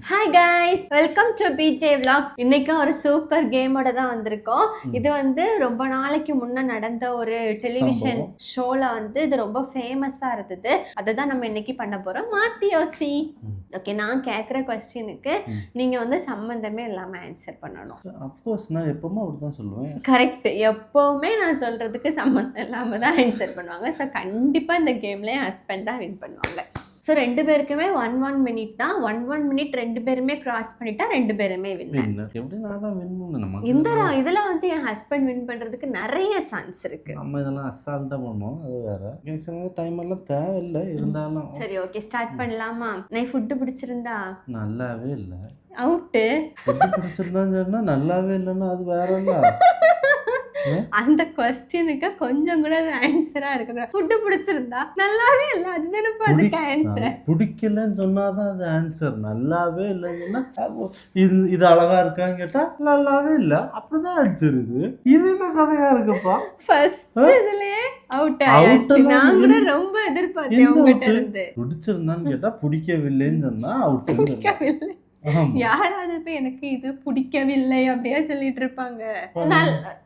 Hi guys, welcome to PJ vlogs. இன்னைக்கு ஒரு super கேமோட தான் வந்திருக்கோம். இது வந்து ரொம்ப நாளைக்கு முன்ன நடந்த ஒரு டெலிவிஷன் ஷோல வந்து இது ரொம்ப ஃபேமஸா இருந்தது. அதை தான் நம்ம இன்னைக்கு பண்ண போறோம். மாத்தி யோசி. ஓகே, நான் கேட்குற கொஸ்டினுக்கு நீங்க வந்து சம்பந்தமே இல்லாம ஆன்சர் பண்ணணும். அஃப்கோர்ஸ் நான் எப்பவுமே அப்படிதான் சொல்லுவேன். கரெக்ட், எப்பவுமே நான் சொல்றதுக்கு சம்பந்தம் இல்லாம தான் ஆன்சர் பண்ணுவாங்க. ஸோ கண்டிப்பா இந்த கேம்ல என் ஹஸ்பண்ட் தான் வின் பண்ணுவாங்க. ஸோ ரெண்டு பேருக்குமே 1 மினிட் தான். 1 மினிட் ரெண்டு பேருமே கிராஸ் பண்ணிட்டா ரெண்டு பேருமே வின். எப்படி நான் தான் வின் பண்ணணும். இதுல வந்து என் ஹஸ்பண்ட் வின் பண்றதுக்கு நிறைய சான்ஸ் இருக்கு. நம்ம இதெல்லாம் அசால்ட்டா பண்ணோம், அது வேற. டைம் எல்லாம் தேவையில்லை இருந்தாலும். சரி, ஓகே, ஸ்டார்ட் பண்ணலாமா? நான் ஃபுட்டு பிடிச்சிருந்தா நல்லாவே இல்லை. அவுட்டு. ஃபுட்டு பிடிச்சிருந்தான்னு சொன்னா நல்லாவே இல்லைன்னா அது வேற இல்ல. அந்த கொஸ்டினுக்கு கொஞ்சம் கூட ஆன்சரா இருக்கு. ஃபுட்டு பிடிச்சிருந்தா நல்லாவே இல்ல, அதுதானே அதுக்கு ஆன்சர். பிடிக்கலன்னு சொன்னாதான் அது ஆன்சர். நல்லாவே இல்லைன்னா இது அழகா இருக்கான்னு கேட்டா நல்லாவே இல்ல, அப்படிதான் ஆன்சர். இது என்ன கதையா இருக்குப்பா? ஃபர்ஸ்ட் இதுலயே அவுட் ஆயிடுச்சு. நான் கூட ரொம்ப எதிர்பார்த்தேன் உங்ககிட்ட இருந்து. பிடிச்சிருந்தான்னு கேட்டா பிடிக்கவில்லைன்னு சொன்னா அவுட். பிடிக்கவில்லை. யாராவது போய் எனக்கு இது பிடிக்கவில்லை அப்படியே சொல்லிட்டு இருப்பாங்க.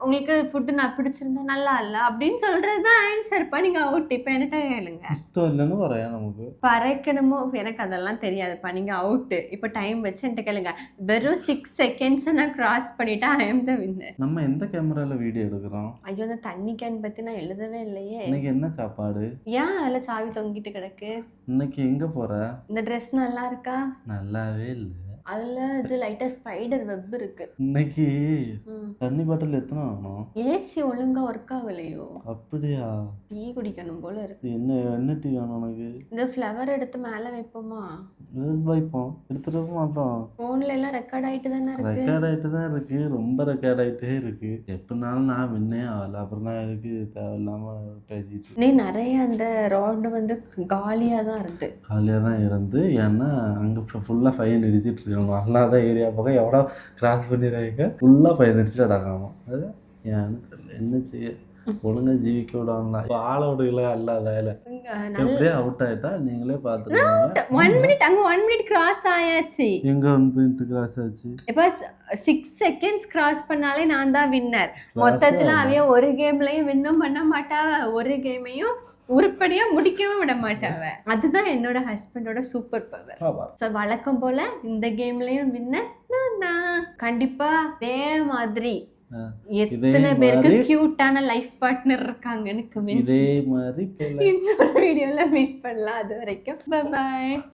உங்களுக்கு ஃபுட்டு நான் பிடிச்சிருந்தா நல்லா இல்ல அப்படின்னு சொல்றதுதான் ஆன்சர். நீங்க அவுட். இப்ப என்கிட்ட கேளுங்க. இஷ்டம் இல்லைன்னு പറയാ நமக்கு பறைக்கணுமோ எனக்கு அதெல்லாம் தெரியாதுப்பா. நீங்க அவுட். இப்ப டைம் வச்சு என்கிட்ட கேளுங்க. வெறும் 6 செகண்ட்ஸ் நான் கிராஸ் பண்ணிட்டா ஐ எம் த வின்னர். நம்ம எந்த கேமரால வீடியோ எடுக்கிறோம்? ஐயோ, அந்த தண்ணி கேன் பத்தி நான் எழுதவே இல்லையே. இன்னைக்கு என்ன சாப்பாடு? ஏன் அதுல சாவி தொங்கிட்டு கிடக்கு? இன்னைக்கு எங்க போற? இந்த ட்ரெஸ் நல்லா இருக்கா? நல்லாவே இல்ல. அதுல இது லைட்டா ஸ்பைடர் வெப் இருக்கு. இன்னைக்கு தண்ணி பாட்டில் எத்தனை வாங்கணும்? ஏசி ஒழுங்கா ஒர்க் ஆகலையோ? அப்படியா? டீ குடிக்கணும் போல இருக்கு. என்ன டீ வேணும் உனக்கு? இந்த ஃப்ளவர் எடுத்து மேல வைப்போமா? வைப்போம். எடுத்துட்டு மாட்டோம். போன்ல எல்லாம் ரெக்கார்ட் ஆயிட்டு தானே இருக்கு. ரெக்கார்ட் ஆயிட்டு தான் இருக்கு, ரொம்ப ரெக்கார்ட் ஆயிட்டே இருக்கு. எப்படினாலும் நான் வின்னே ஆகல, அப்புறம் தான் எதுக்கு தேவையில்லாம பேசிட்டு. நீ நிறைய அந்த ரோடு வந்து காலியா தான் இருந்து. காலியா தான் இருந்து, ஏன்னா அங்க ஃபுல்லா ஃபைன் அடிச்சிட்டு இருக்கு. அல்லாத ஏரியா பக்கம் எவ்வளோ கிராஸ் பண்ணிடுறாங்க, ஃபுல்லாக ஃபைன் அடிச்சுட்டு அடக்காம. அது ஏன்னு தெரியல, என்ன செய்ய. ஒழுங்கா ஜீவிக்க விடாங்களா, ஆள விடுகளா அல்லாத வேலை. எப்படியே அவுட் ஆயிட்டா நீங்களே பார்த்துருக்கீங்க. 1 மினிட் அங்க 1 மினிட் கிராஸ் ஆயாச்சு. எங்க 1 மினிட் கிராஸ் ஆச்சு? இப்ப 6 செகண்ட்ஸ் கிராஸ் பண்ணாலே நான் தான் வின்னர். மொத்தத்துல அவைய ஒரு கேம்லயும் வின்னும் பண்ண மாட்டா, ஒரு கேமையும் உருப்படியா முடிக்கவே விட மாட்டாவ. அதுதான் என்னோட ஹஸ்பண்டோட சூப்பர் பவர். சோ வழக்கம் போல இந்த கேம்லயும் வின்னர் நான் தான். கண்டிப்பா இதே மாதிரி எத்தனை பேருக்கு கியூட்டான லைஃப் பார்ட்னர் இருக்காங்கன்னு இதே மாதிரி இன்னொரு வீடியோல மீட் பண்ணலாம். அது வரைக்கும் பை பை.